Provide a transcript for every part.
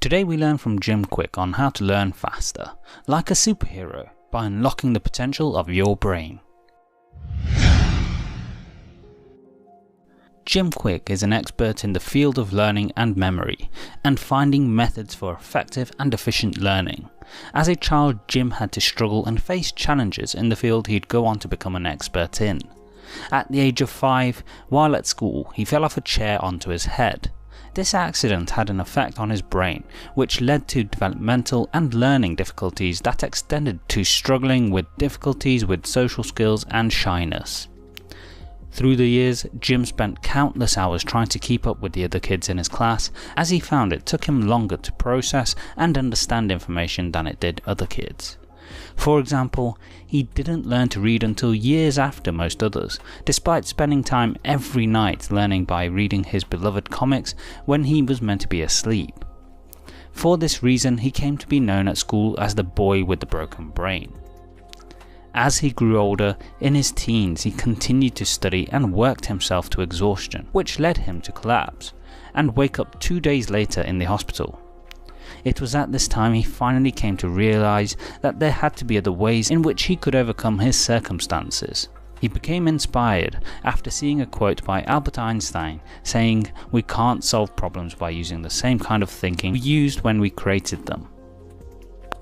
Today we learn from Jim Kwik on how to learn faster, like a superhero, by unlocking the potential of your brain. Jim Kwik is an expert in the field of learning and memory, and finding methods for effective and efficient learning. As a child, Jim had to struggle and face challenges in the field he'd go on to become an expert in. At the age of 5, while at school, he fell off a chair onto his head. This accident had an effect on his brain, which led to developmental and learning difficulties that extended to struggling with difficulties with social skills and shyness. Through the years, Jim spent countless hours trying to keep up with the other kids in his class, as he found it took him longer to process and understand information than it did other kids. For example, he didn't learn to read until years after most others, despite spending time every night learning by reading his beloved comics when he was meant to be asleep. For this reason, he came to be known at school as the boy with the broken brain. As he grew older, in his teens he continued to study and worked himself to exhaustion, which led him to collapse, and wake up 2 days later in the hospital. It was at this time he finally came to realise that there had to be other ways in which he could overcome his circumstances. He became inspired after seeing a quote by Albert Einstein saying, "We can't solve problems by using the same kind of thinking we used when we created them."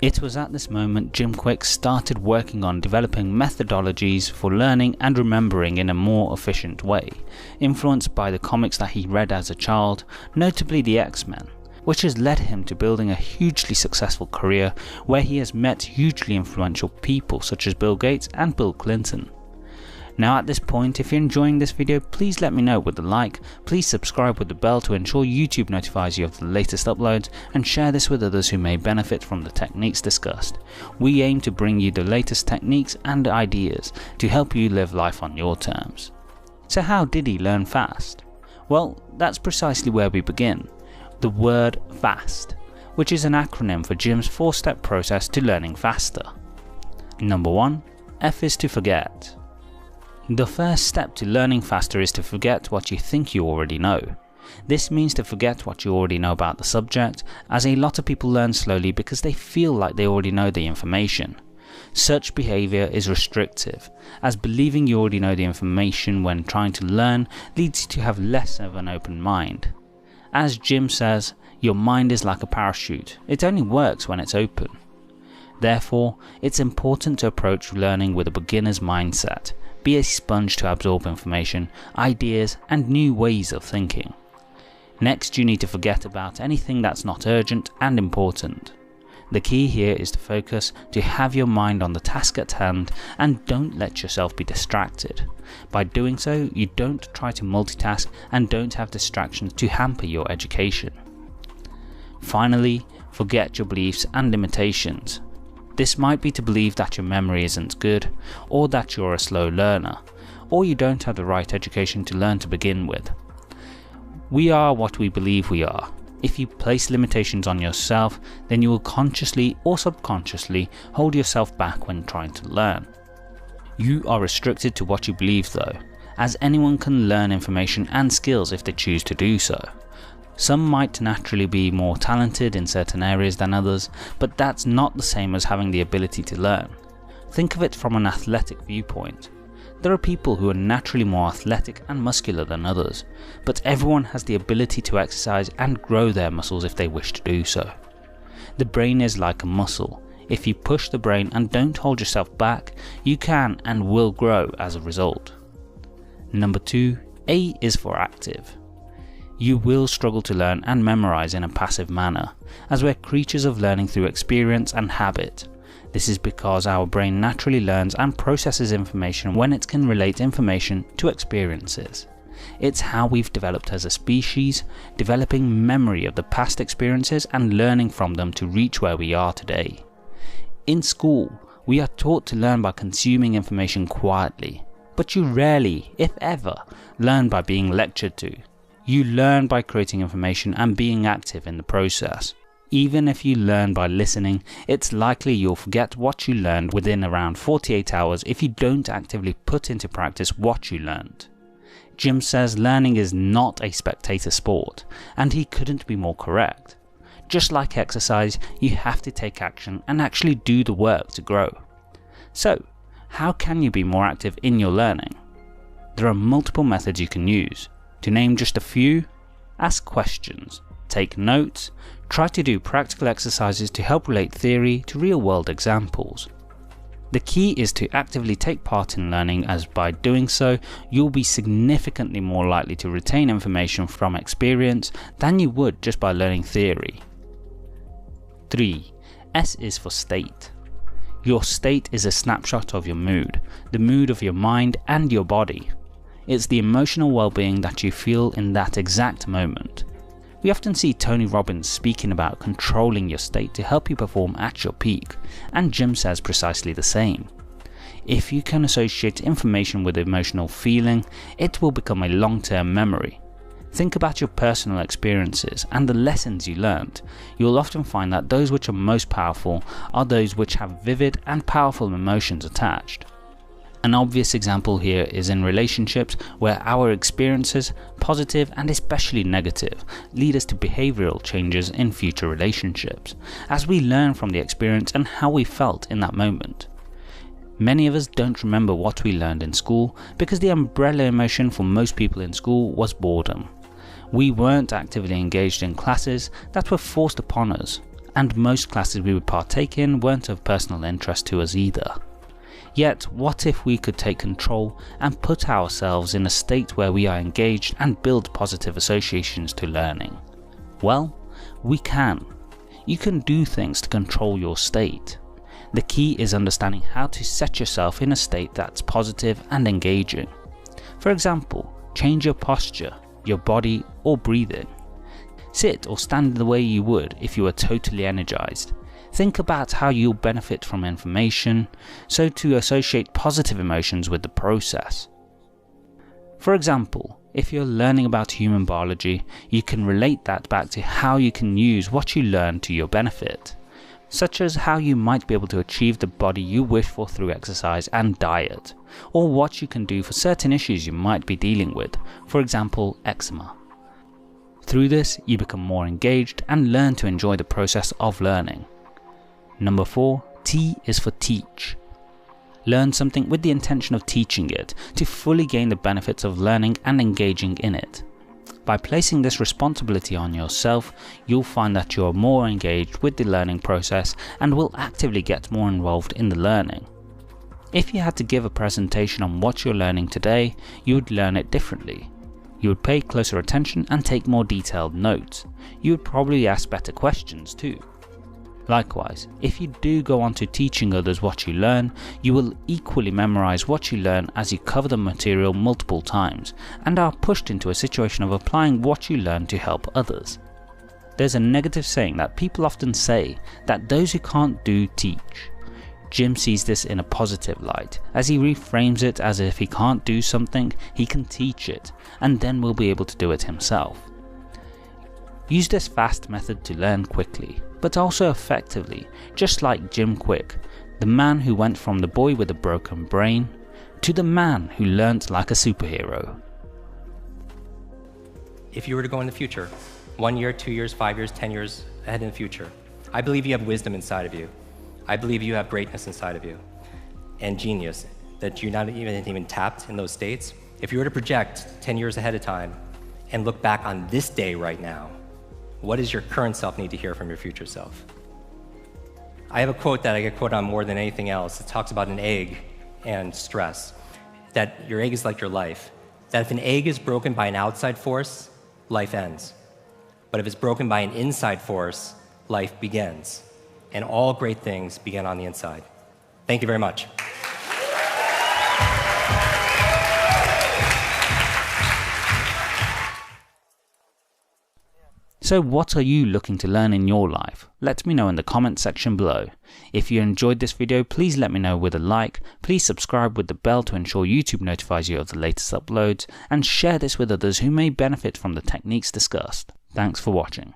It was at this moment Jim Kwik started working on developing methodologies for learning and remembering in a more efficient way, influenced by the comics that he read as a child, notably the X-Men, which has led him to building a hugely successful career where he has met hugely influential people such as Bill Gates and Bill Clinton. Now at this point, if you're enjoying this video, please let me know with a like, please subscribe with the bell to ensure YouTube notifies you of the latest uploads, and share this with others who may benefit from the techniques discussed. We aim to bring you the latest techniques and ideas to help you live life on your terms. So how did he learn fast? Well, that's precisely where we begin. The word FAST, which is an acronym for Jim's 4-step process to learning faster. Number 1. F is to forget. The first step to learning faster is to forget what you think you already know. This means to forget what you already know about the subject, as a lot of people learn slowly because they feel like they already know the information. Such behaviour is restrictive, as believing you already know the information when trying to learn leads you to have less of an open mind. As Jim says, your mind is like a parachute, it only works when it's open. Therefore, it's important to approach learning with a beginner's mindset. Be a sponge to absorb information, ideas, and new ways of thinking. Next, you need to forget about anything that's not urgent and important. The key here is to focus, to have your mind on the task at hand, and don't let yourself be distracted. By doing so, you don't try to multitask and don't have distractions to hamper your education. Finally, forget your beliefs and limitations. This might be to believe that your memory isn't good, or that you're a slow learner, or you don't have the right education to learn to begin with. We are what we believe we are. If you place limitations on yourself, then you will consciously or subconsciously hold yourself back when trying to learn. You are restricted to what you believe though, as anyone can learn information and skills if they choose to do so. Some might naturally be more talented in certain areas than others, but that's not the same as having the ability to learn. Think of it from an athletic viewpoint. There are people who are naturally more athletic and muscular than others, but everyone has the ability to exercise and grow their muscles if they wish to do so. The brain is like a muscle. If you push the brain and don't hold yourself back, you can and will grow as a result. Number 2, A is for active. You will struggle to learn and memorize in a passive manner, as we're creatures of learning through experience and habit. This is because our brain naturally learns and processes information when it can relate information to experiences. It's how we've developed as a species, developing memory of the past experiences and learning from them to reach where we are today. In school, we are taught to learn by consuming information quietly, but you rarely, if ever, learn by being lectured to. You learn by creating information and being active in the process. Even if you learn by listening, it's likely you'll forget what you learned within around 48 hours if you don't actively put into practice what you learned. Jim says learning is not a spectator sport, and he couldn't be more correct. Just like exercise, you have to take action and actually do the work to grow. So, how can you be more active in your learning? There are multiple methods you can use. To name just a few: ask questions, take notes, try to do practical exercises to help relate theory to real-world examples. The key is to actively take part in learning, as by doing so, you'll be significantly more likely to retain information from experience than you would just by learning theory. 3. S is for state. Your state is a snapshot of your mood, the mood of your mind and your body. It's the emotional well-being that you feel in that exact moment. We often see Tony Robbins speaking about controlling your state to help you perform at your peak, and Jim says precisely the same. If you can associate information with emotional feeling, it will become a long-term memory. Think about your personal experiences and the lessons you learned. You'll often find that those which are most powerful are those which have vivid and powerful emotions attached. An obvious example here is in relationships, where our experiences, positive and especially negative, lead us to behavioral changes in future relationships, as we learn from the experience and how we felt in that moment. Many of us don't remember what we learned in school because the umbrella emotion for most people in school was boredom. We weren't actively engaged in classes that were forced upon us, and most classes we would partake in weren't of personal interest to us either. Yet, what if we could take control and put ourselves in a state where we are engaged and build positive associations to learning? Well, we can. You can do things to control your state. The key is understanding how to set yourself in a state that's positive and engaging. For example, change your posture, your body, or breathing. Sit or stand the way you would if you were totally energized. Think about how you'll benefit from information, so to associate positive emotions with the process. For example, if you're learning about human biology, you can relate that back to how you can use what you learn to your benefit, such as how you might be able to achieve the body you wish for through exercise and diet, or what you can do for certain issues you might be dealing with, for example, eczema. Through this, you become more engaged and learn to enjoy the process of learning. Number 4, T is for teach. Learn something with the intention of teaching it to fully gain the benefits of learning and engaging in it. By placing this responsibility on yourself, you'll find that you're more engaged with the learning process and will actively get more involved in the learning. If you had to give a presentation on what you're learning today, you would learn it differently. You would pay closer attention and take more detailed notes. You would probably ask better questions too. Likewise, if you do go on to teaching others what you learn, you will equally memorize what you learn as you cover the material multiple times and are pushed into a situation of applying what you learn to help others. There's a negative saying that people often say, that those who can't do teach. Jim sees this in a positive light, as he reframes it as if he can't do something, he can teach it, and then will be able to do it himself. Use this fast method to learn quickly, but also effectively, just like Jim Kwik, the man who went from the boy with a broken brain to the man who learnt like a superhero. If you were to go in the future, 1 year, 2 years, 5 years, 10 years ahead in the future, I believe you have wisdom inside of you. I believe you have greatness inside of you and genius that you're not even tapped in those states. If you were to project 10 years ahead of time and look back on this day right now, what does your current self need to hear from your future self? I have a quote that I get quoted on more than anything else. It talks about an egg and stress, that your egg is like your life, that if an egg is broken by an outside force, life ends. But if it's broken by an inside force, life begins. And all great things begin on the inside. Thank you very much. So what are you looking to learn in your life? Let me know in the comment section below. If you enjoyed this video, please let me know with a like, please subscribe with the bell to ensure YouTube notifies you of the latest uploads, and share this with others who may benefit from the techniques discussed. Thanks for watching.